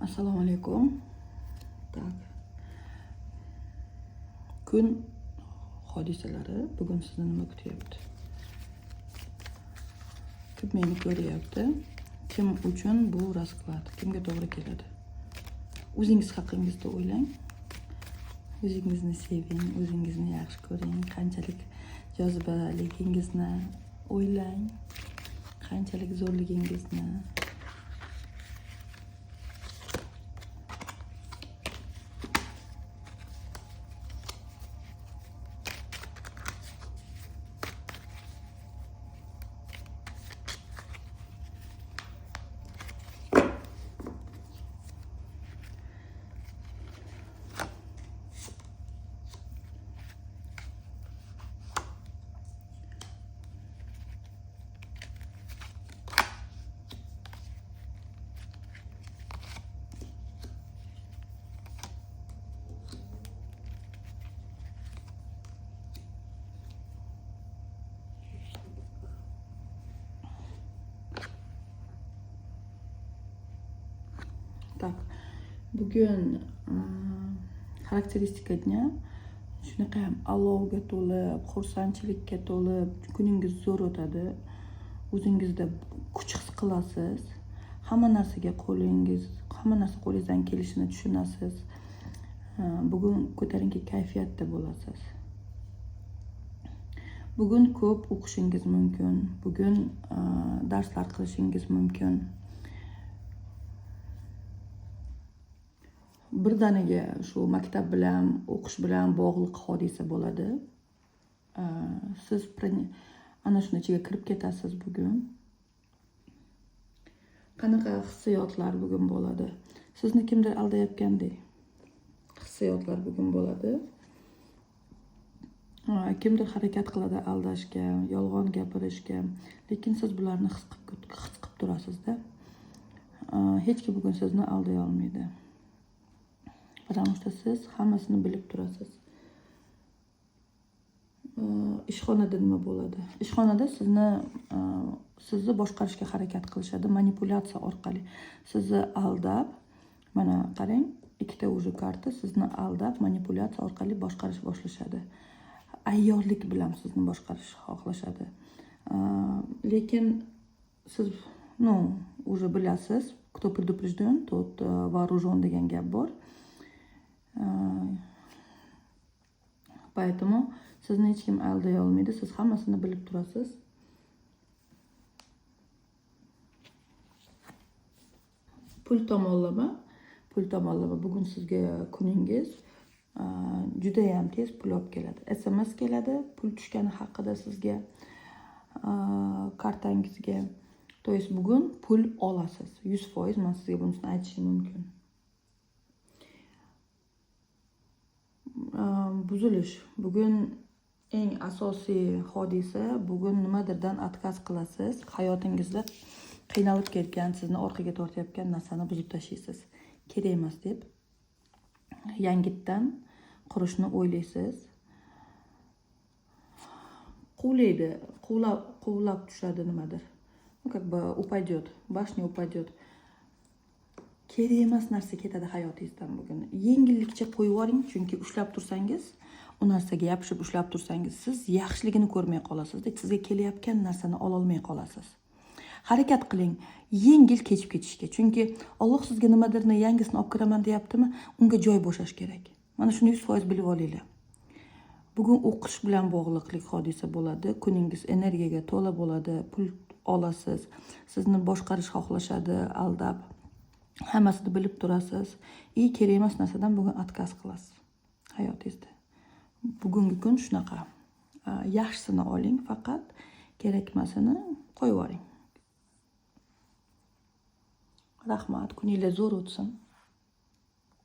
Assalomu alaykum. Tak. Kun hodisalari bugun sizni nima kutyapti? Kim meni ko'ryapti? Kim uchun bu rasklad? Kimga to'g'ri keladi? O'zingiz haqingizda o'ylang. O'zingizni seving, o'zingizni yaxshi ko'ring, qanchalik jozibaligingizni o'ylang, qanchalik zo'rligingizni. Tak. Bugun xarakteristika dня shunaqa ham alovga to'lib, xursandchilikka to'lib, kuningiz zo'r o'tadi. O'zingizda kuch his qilasiz. Hamma narsa qo'lingizdan kelishini tushunasiz. Bugun ko'tarinki kayfiyatda bo'lasiz. Bugun ko'p o'qishingiz mumkin. Bugun darslar qilishingiz mumkin. Birdaniga shu maktab bilan, o'qish bilan bog'liq hodisa bo'ladi. Siz ana shuni ichiga kirib ketasiz bugun. Qanaqa hissiyotlar bugun bo'ladi? Sizni kimdir aldayotgandek hissiyotlar bugun bo'ladi. Kimdir harakat qiladi aldashga, yolg'on gapirishga, lekin siz bularni his qilib turasizda. Hech kim bugun sizni alday olmaydi. Потому что siz hammasini bilib turasiz. Ishxonada nima bo'ladi? Ishxonada sizni boshqarishga harakat qilishadi, manipulyatsiya orqali. Sizni aldab, mana qarang, ikkita уже karta sizni aldab, manipulyatsiya orqali boshqarish boshlashadi. Ayyorlik bilan sizni boshqarishni xohlashadi. Lekin siz, уже bilasiz, кто предупрежден, тот вооружен degan gap bor. Поэтому sizni hech kim alday olmaydi, siz hammasini bilib turasiz. Pul tomonlama bugun sizga kuningiz juda ham tez pul olib keladi. SMS keladi, pul tushgani haqida sizga kartangizga. То есть bugun pul olasiz. 100% men sizga bunisini aytishim mumkin. Buzilish. Bugun eng asosiy hodisa, bugun nimadirdan отказ qilasiz. Hayotingizda qiynalib ketgan, sizni orqaga tortayotgan narsani buzib tashlaysiz. Kerak emas deb yangitdan qurishni o'ylaysiz. Quvlaydi, quvlab tushadi nimadir. Как бы упадет, bashня упадет. Kerak emas narsa ketadi hayotingizdan bugun. Yengillikcha qo'yib yuboring, chunki ushlab tursangiz, u narsaga yopishib ushlab tursangiz, siz yaxshiligini ko'rmay qolasiz-da, sizga kelayotgan narsani ola olmay qolasiz. Harakat qiling, yengil kechib ketishga. Chunki Alloh sizga nimadirni yangisini olib kiraman deyaptimi, unga joy bo'shash kerak. Mana shuni 100% bilib olinglar. Bugun o'qish bilan bog'liqlik hodisa bo'ladi. Kuningiz energiyaga to'la bo'ladi, pul olasiz. Sizni boshqarish xohlashadi, aldab. Hammasini bilib turasiz. Kerak emas narsadan bugun отказ qilasiz hayotingizda. Bugungi kun shunaqa. Yaxshisini oling, faqat kerakmasini qo'yib yuboring. Rahmat, kuningiz zo'r o'tsin.